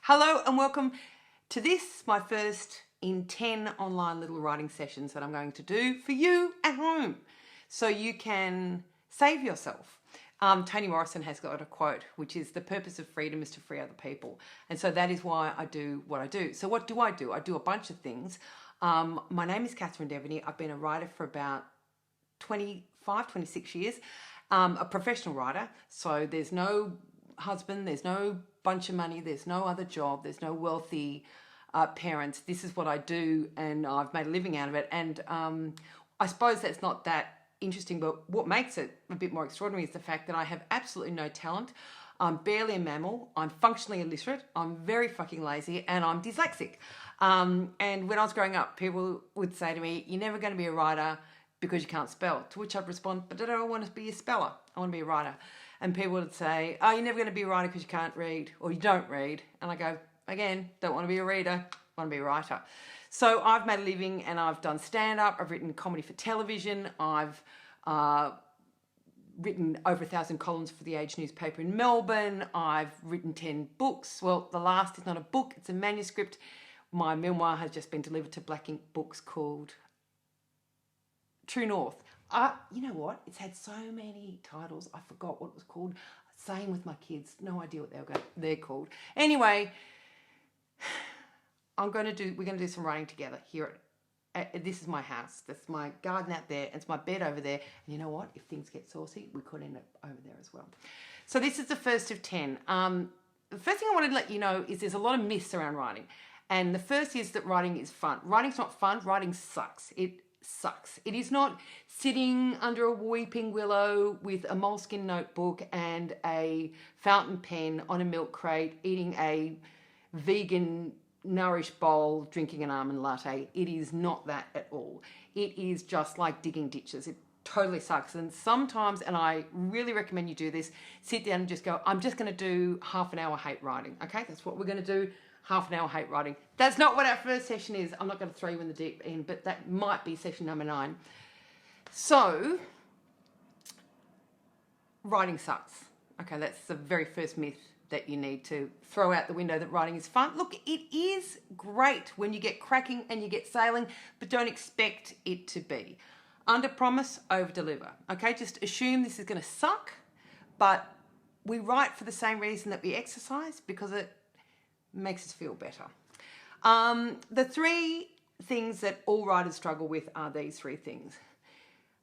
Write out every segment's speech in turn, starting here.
Hello and welcome to this, my first in 10 online little writing sessions that I'm going to do for you at home so you can save yourself. Toni Morrison has got a quote, which is the purpose of freedom is to free other people. And so that is why I do what I do. So what do? I do a bunch of things. My name is Deveny. I've been a writer for about 26 years, a professional writer. So there's no husband, there's no bunch of money, there's no other job, there's no wealthy parents. This is what I do and I've made a living out of it. And I suppose that's not that interesting, but what makes it a bit more extraordinary is the fact that I have absolutely no talent. I'm barely a mammal, I'm functionally illiterate, I'm very fucking lazy, and I'm dyslexic. And when I was growing up, people would say to me, you're never going to be a writer because you can't spell. To which I'd respond, but I don't want to be a speller, I want to be a writer. And people would say, oh, you're never going to be a writer because you can't read or you don't read. And I go, again, don't want to be a reader, want to be a writer. So I've made a living and I've done stand-up, I've written comedy for television, I've written over 1,000 columns for the Age newspaper in Melbourne, I've written 10 books. Well, the last is not a book, it's a manuscript. My memoir has just been delivered to Black Ink Books called True North. You know what? It's had so many titles. I forgot what it was called. Same with my kids. No idea what they're called. Anyway, we're going to do some writing together here. This is my house. That's my garden out there. It's my bed over there. And you know what? If things get saucy, we could end up over there as well. So this is the first of 10. The first thing I wanted to let you know is there's a lot of myths around writing. And the first is that writing is fun. Writing's not fun. Writing sucks. It sucks. It is not sitting under a weeping willow with a moleskin notebook and a fountain pen on a milk crate, eating a vegan nourished bowl, drinking an almond latte. It is not that at all. It is just like digging ditches. It totally sucks. And sometimes, and I really recommend you do this, sit down and just go, I'm just going to do half an hour hate writing. Okay, that's what we're going to do. Half an hour hate writing. That's not what our first session is. I'm not going to throw you in the deep end, but that might be session number 9. So, writing sucks. Okay, that's the very first myth that you need to throw out the window, that writing is fun. Look, it is great when you get cracking and you get sailing, but don't expect it to be. Under promise, over deliver. Okay, just assume this is going to suck, but we write for the same reason that we exercise, because it makes us feel better. The 3 things that all writers struggle with are these 3 things.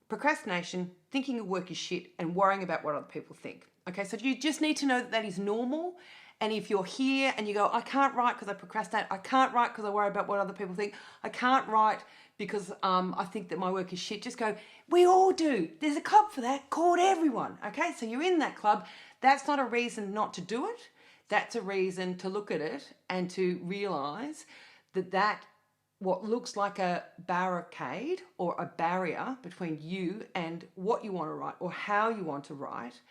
Procrastination, thinking your work is shit, and worrying about what other people think. Okay, so you just need to know that that is normal. And if you're here and you go, I can't write because I procrastinate, I can't write because I worry about what other people think, I can't write because I think that my work is shit, just go, we all do. There's a club for that called everyone. Okay, so you're in that club. That's not a reason not to do it. That's a reason to look at it and to realise that what looks like a barricade or a barrier between you and what you want to write or how you want to write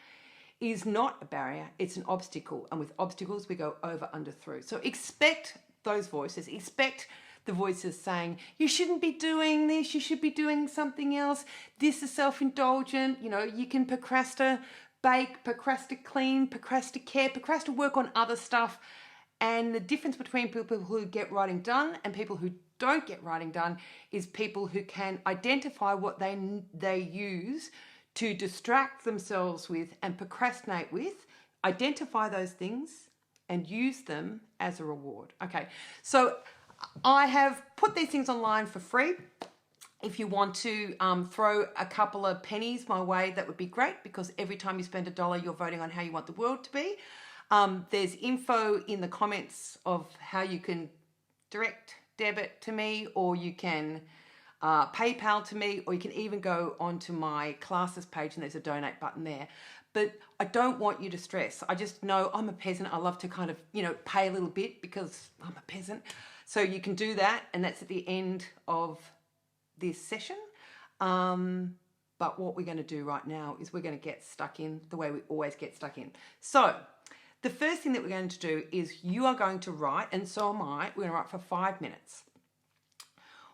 is not a barrier, it's an obstacle. And with obstacles, we go over, under, through. So expect those voices. Expect the voices saying, you shouldn't be doing this, you should be doing something else. This is self-indulgent, you can procrastinate, bake, procrastinate, clean, procrastinate, care, procrastinate, work on other stuff. And the difference between people who get writing done and people who don't get writing done is people who can identify what they use to distract themselves with and procrastinate with, identify those things and use them as a reward. Okay, so I have put these things online for free. If you want to throw a couple of pennies my way, that would be great, because every time you spend $1, you're voting on how you want the world to be. There's info in the comments of how you can direct debit to me, or you can PayPal to me, or you can even go onto my classes page and there's a donate button there. But I don't want you to stress. I just know I'm a peasant. I love to kind of, pay a little bit because I'm a peasant. So you can do that, and that's at the end of this session. But what we're going to do right now is we're going to get stuck in the way we always get stuck in. So the first thing that we're going to do is you are going to write, and so am I, we're going to write for 5 minutes.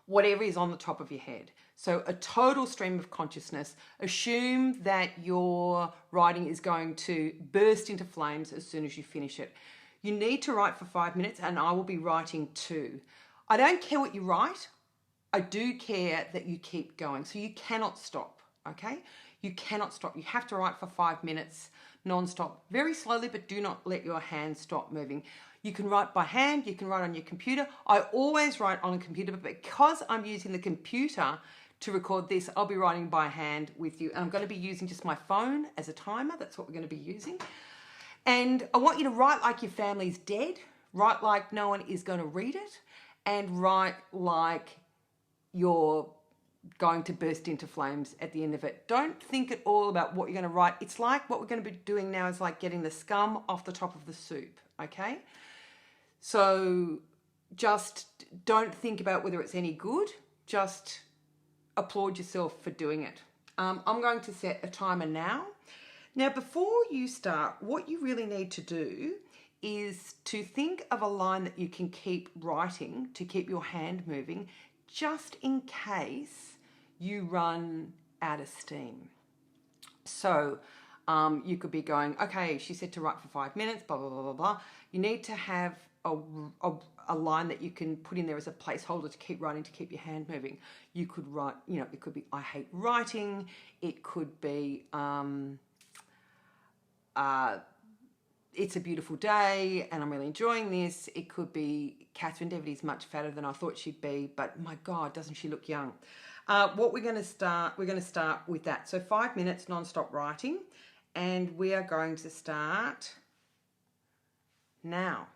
Whatever is on the top of your head. So a total stream of consciousness. Assume that your writing is going to burst into flames as soon as you finish it. You need to write for 5 minutes, and I will be writing too. I don't care what you write. I do care that you keep going. So you cannot stop, okay? You cannot stop. You have to write for 5 minutes non-stop, very slowly, but do not let your hand stop moving. You can write by hand, you can write on your computer. I always write on a computer, but because I'm using the computer to record this, I'll be writing by hand with you. And I'm going to be using just my phone as a timer. That's what we're going to be using. And I want you to write like your family's dead, write like no one is going to read it, and write like you're going to burst into flames at the end of it. Don't think at all about what you're going to write. It's like what we're going to be doing now is like getting the scum off the top of the soup, okay? So just don't think about whether it's any good. Just applaud yourself for doing it. I'm going to set a timer now. Now, before you start, what you really need to do is to think of a line that you can keep writing to keep your hand moving, just in case you run out of steam. So you could be going, okay, she said to write for 5 minutes, blah, blah, blah, blah, blah. You need to have a line that you can put in there as a placeholder to keep writing, to keep your hand moving. You could write, you know, it could be, I hate writing. It could be, it's a beautiful day and I'm really enjoying this. It could be, Catherine Deveny's much fatter than I thought she'd be, but my God, doesn't she look young? We're going to start with that. So 5 minutes non-stop writing, and we are going to start now.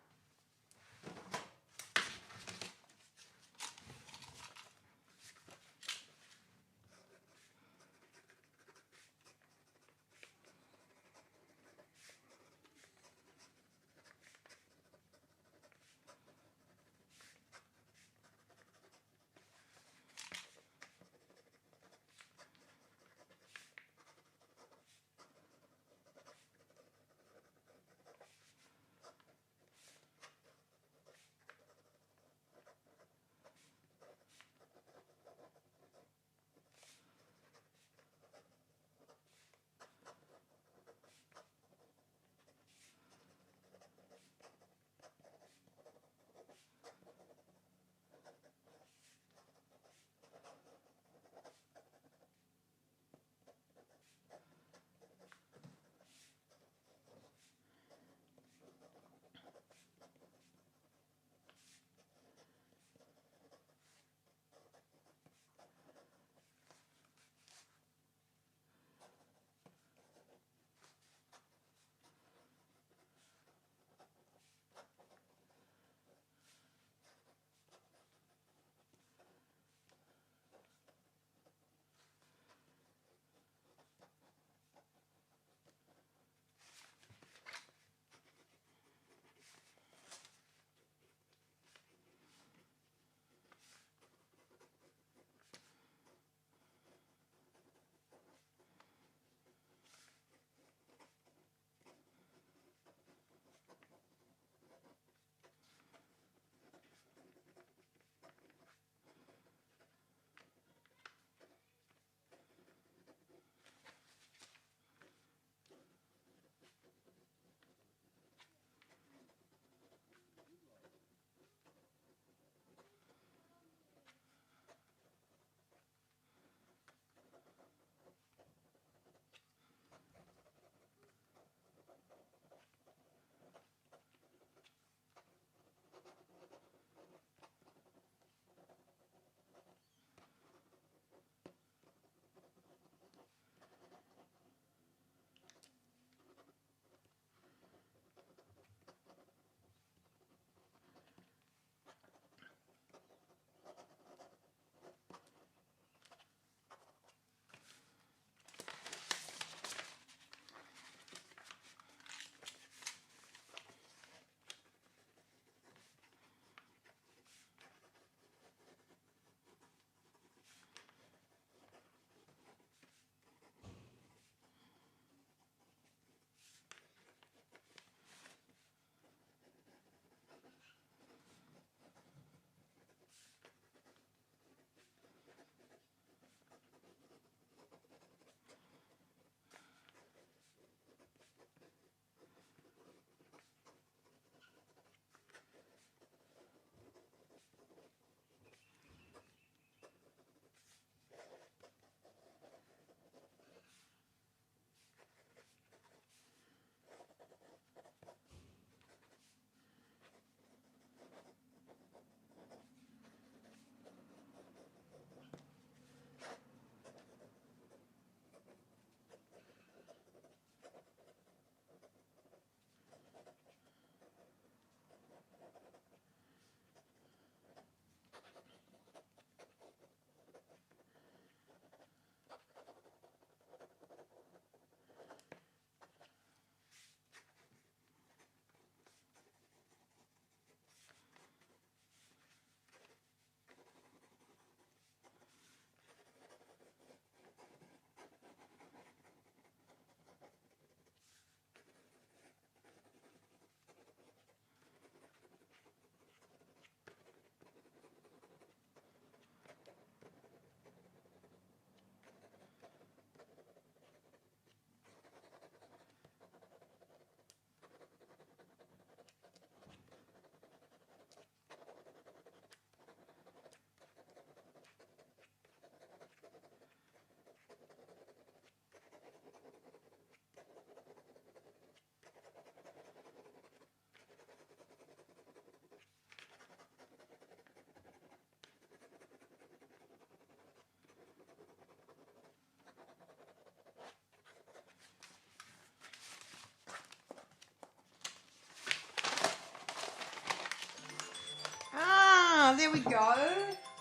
there we go.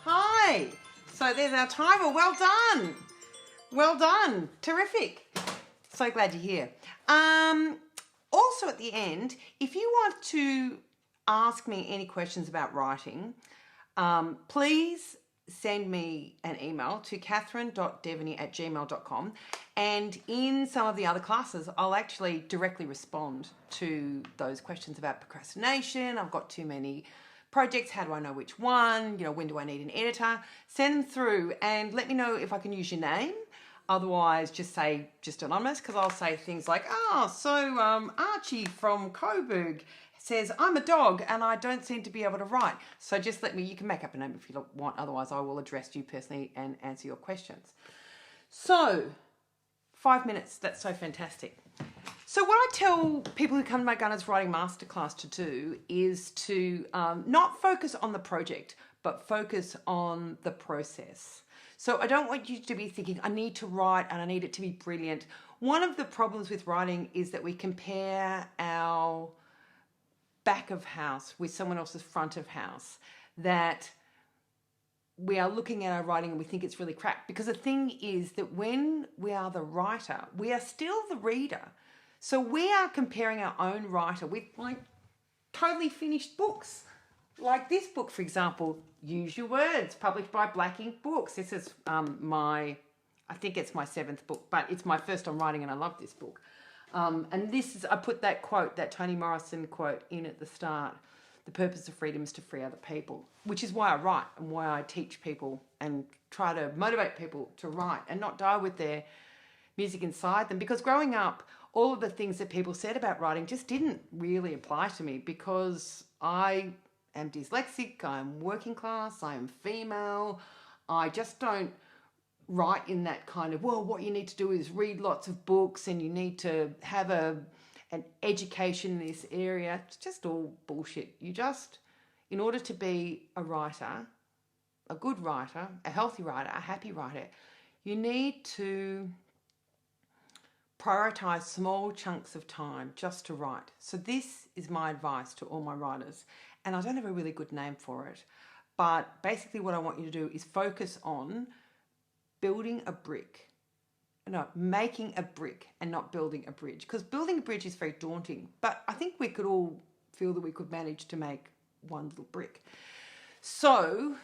Hi. So there's our timer. Well done. Well done. Terrific. So glad you're here. Also at the end, if you want to ask me any questions about writing, please send me an email to catherine.deveny@gmail.com, and in some of the other classes I'll actually directly respond to those questions about procrastination. I've got too many projects, how do I know which one, when do I need an editor? Send them through and let me know if I can use your name. Otherwise just anonymous, because I'll say things like, Archie from Coburg says, I'm a dog and I don't seem to be able to write. So just let me, you can make up a name if you want, otherwise I will address you personally and answer your questions. So, 5 minutes, that's so fantastic. So what I tell people who come to my Gunners Writing Masterclass to do is to not focus on the project, but focus on the process. So I don't want you to be thinking, I need to write and I need it to be brilliant. One of the problems with writing is that we compare our back of house with someone else's front of house, that we are looking at our writing and we think it's really crap. Because the thing is that when we are the writer, we are still the reader. So we are comparing our own writer with totally finished books. Like this book, for example, Use Your Words, published by Black Ink Books. This is I think it's my 7th book, but it's my first on writing and I love this book. And this is, I put that quote, that Toni Morrison quote in at the start. The purpose of freedom is to free other people, which is why I write and why I teach people and try to motivate people to write and not die with their music inside them. Because growing up, all of the things that people said about writing just didn't really apply to me, because I am dyslexic, I'm working class, I am female. I just don't write in that kind of, well, what you need to do is read lots of books and you need to have an education in this area. It's just all bullshit. You just, in order to be a writer, a good writer, a healthy writer, a happy writer, you need to prioritize small chunks of time just to write. So this is my advice to all my writers. And I don't have a really good name for it, but basically what I want you to do is focus on building a brick. No, making a brick and not building a bridge. Because building a bridge is very daunting, but I think we could all feel that we could manage to make one little brick. So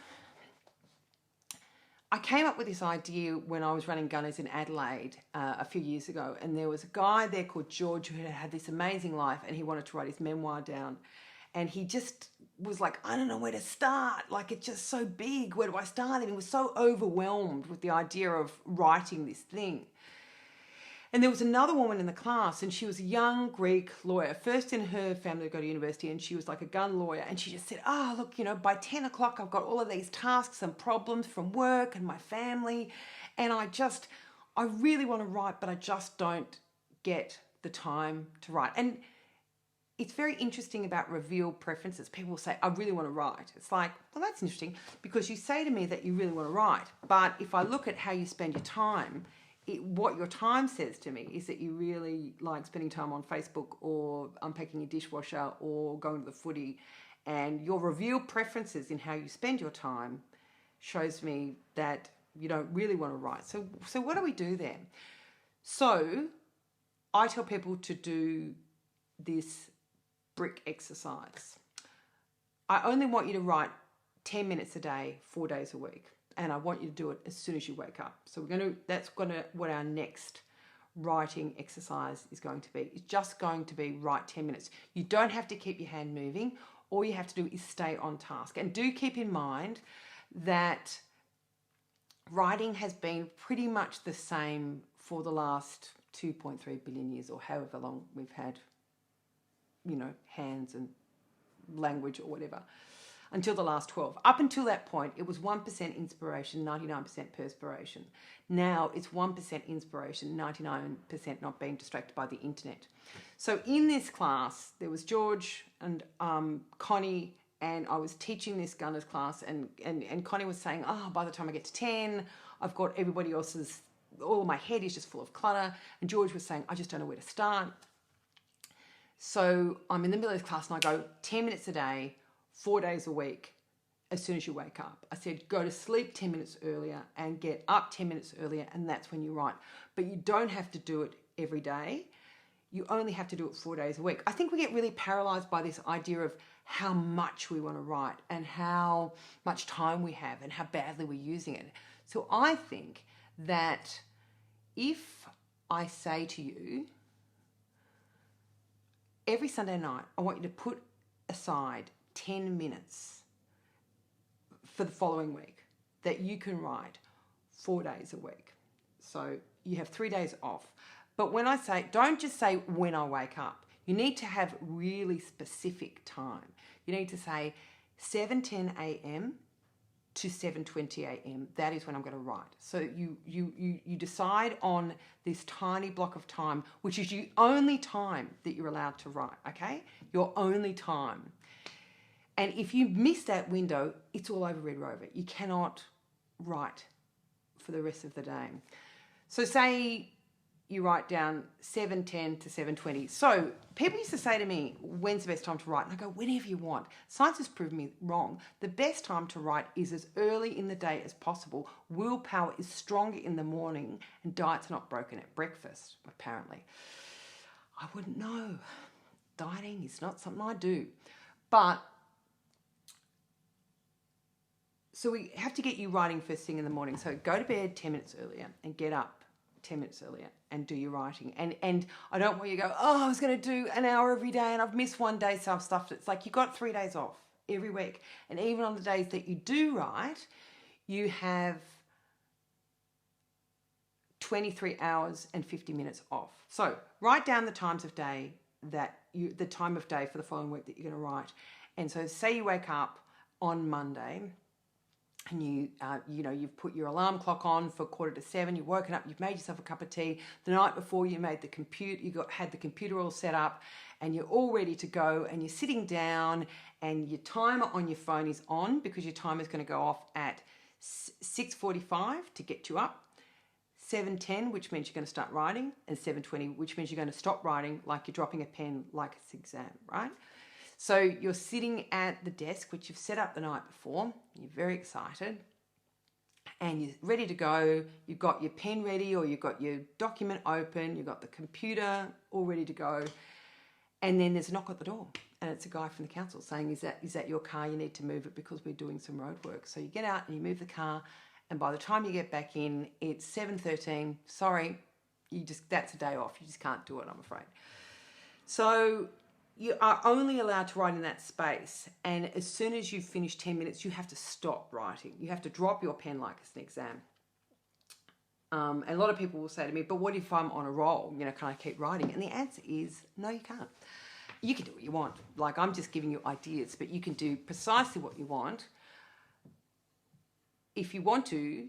I came up with this idea when I was running Gunners in Adelaide a few years ago, and there was a guy there called George who had this amazing life and he wanted to write his memoir down. And he just was like, I don't know where to start. Like, it's just so big. Where do I start? And he was so overwhelmed with the idea of writing this thing. And there was another woman in the class, and she was a young Greek lawyer, first in her family to go to university, and she was like a gun lawyer. And she just said, look, by 10 o'clock, I've got all of these tasks and problems from work and my family. And I really want to write, but I just don't get the time to write. And it's very interesting about revealed preferences. People will say, I really want to write. It's like, well, that's interesting, because you say to me that you really want to write. But if I look at how you spend your time, what your time says to me is that you really like spending time on Facebook or unpacking your dishwasher or going to the footy. And your revealed preferences in how you spend your time shows me that you don't really want to write. So what do we do then? So I tell people to do this brick exercise. I only want you to write 10 minutes a day, 4 days a week. And I want you to do it as soon as you wake up. So what our next writing exercise is going to be. It's just going to be write 10 minutes. You don't have to keep your hand moving. All you have to do is stay on task. And do keep in mind that writing has been pretty much the same for the last 2.3 billion years, or however long we've had hands and language or whatever, until the last 12. Up until that point, it was 1% inspiration, 99% perspiration. Now it's 1% inspiration, 99% not being distracted by the internet. So in this class, there was George and Connie, and I was teaching this Gunners class, and Connie was saying, by the time I get to 10, I've got everybody else's, all of my head is just full of clutter. And George was saying, I just don't know where to start. So I'm in the middle of this class and I go 10 minutes a day, 4 days a week, as soon as you wake up. I said go to sleep 10 minutes earlier and get up 10 minutes earlier, and that's when you write. But you don't have to do it every day. You only have to do it 4 days a week. I think we get really paralyzed by this idea of how much we want to write and how much time we have and how badly we're using it. So I think that if I say to you, every Sunday night, I want you to put aside 10 minutes for the following week that you can write 4 days a week. So you have 3 days off. But when I say, don't just say when I wake up. You need to have really specific time. You need to say 7:10 a.m. to 7:20 a.m. That is when I'm going to write. So you decide on this tiny block of time, which is your only time that you're allowed to write, okay? Your only time. And if you miss that window, it's all over Red Rover. You cannot write for the rest of the day. So say you write down 7:10 to 7:20. So people used to say to me, when's the best time to write? And I go, whenever you want. Science has proven me wrong. The best time to write is as early in the day as possible. Willpower is stronger in the morning, and diet's not broken at breakfast, apparently. I wouldn't know. Dieting is not something I do. But so we have to get you writing first thing in the morning. So go to bed 10 minutes earlier and get up 10 minutes earlier and do your writing. And I don't want you to go, oh, I was going to do an hour every day and I've missed one day, so I've stuffed it. It's like you've got 3 days off every week. And even on the days that you do write, you have 23 hours and 50 minutes off. So write down the times of day the time of day for the following week that you're going to write. And so say you wake up on Monday and you've put your alarm clock on for 6:45, you've woken up, you've made yourself a cup of tea. The night before you made had the computer all set up and you're all ready to go, and you're sitting down and your timer on your phone is on because your timer is going to go off at 6:45 to get you up. 7:10, which means you're going to start writing, and 7:20, which means you're going to stop writing like you're dropping a pen like it's exam, right? So you're sitting at the desk, which you've set up the night before. You're very excited and you're ready to go. You've got your pen ready, or you've got your document open. You've got the computer all ready to go. And then there's a knock at the door, and it's a guy from the council saying, is that your car? You need to move it because we're doing some road work. So you get out and you move the car. And by the time you get back in, it's 7:13. Sorry, that's a day off. You just can't do it, I'm afraid. So you are only allowed to write in that space. And as soon as you finish 10 minutes, you have to stop writing. You have to drop your pen like it's an exam. And a lot of people will say to me, but what if I'm on a roll? Can I keep writing? And the answer is, no, you can't. You can do what you want. Like, I'm just giving you ideas, but you can do precisely what you want. If you want to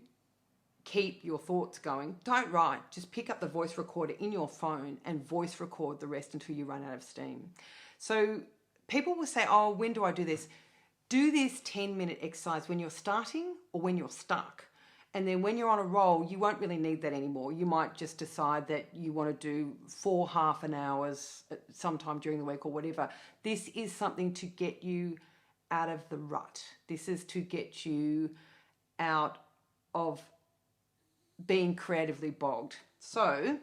keep your thoughts going, don't write. Just pick up the voice recorder in your phone and voice record the rest until you run out of steam. So people will say, oh, when do I do this? Do this 10-minute exercise when you're starting or when you're stuck. And then when you're on a roll, you won't really need that anymore. You might just decide that you want to do 4 half an hours sometime during the week or whatever. This is something to get you out of the rut. This is to get you out of being creatively bogged. So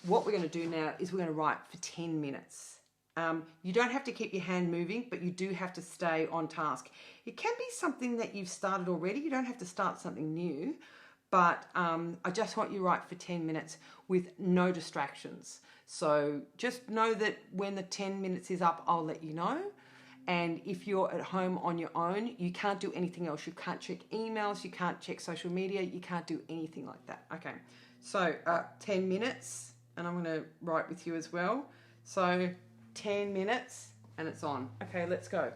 what we're going to do now is we're going to write for 10 minutes. You don't have to keep your hand moving, but you do have to stay on task. It can be something that you've started already. You don't have to start something new, but I just want you to write for 10 minutes with no distractions. So just know that when the 10 minutes is up, I'll let you know. And if you're at home on your own, you can't do anything else. You can't check emails, you can't check social media, you can't do anything like that. Okay, so 10 minutes, and I'm going to write with you as well. So 10 minutes, and it's on. Okay, let's go.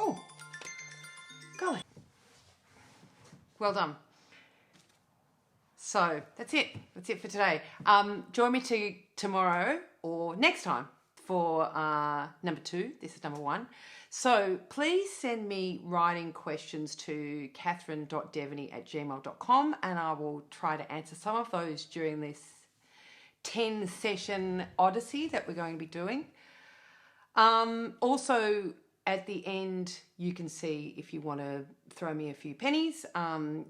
Oh, golly. Well done. So that's it. That's it for today. Join me tomorrow or next time for number 2. This is number 1. So please send me writing questions to catherine.deveny@gmail.com, and I will try to answer some of those during this 10-session odyssey that we're going to be doing. Also, at the end, you can see if you want to throw me a few pennies,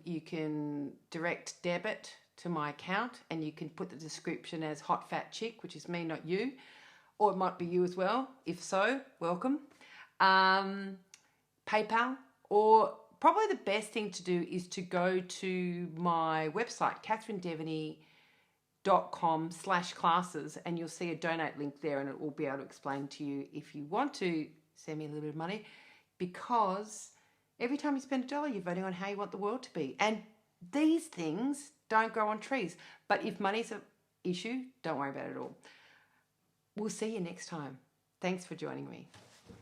you can direct debit to my account, and you can put the description as Hot Fat Chick, which is me, not you, or it might be you as well. If so, welcome. PayPal, or probably the best thing to do is to go to my website, catherinedeveny.com/classes, and you'll see a donate link there, and it will be able to explain to you if you want to send me a little bit of money, because every time you spend $1, you're voting on how you want the world to be. And these things don't grow on trees. But if money's an issue, don't worry about it at all. We'll see you next time. Thanks for joining me.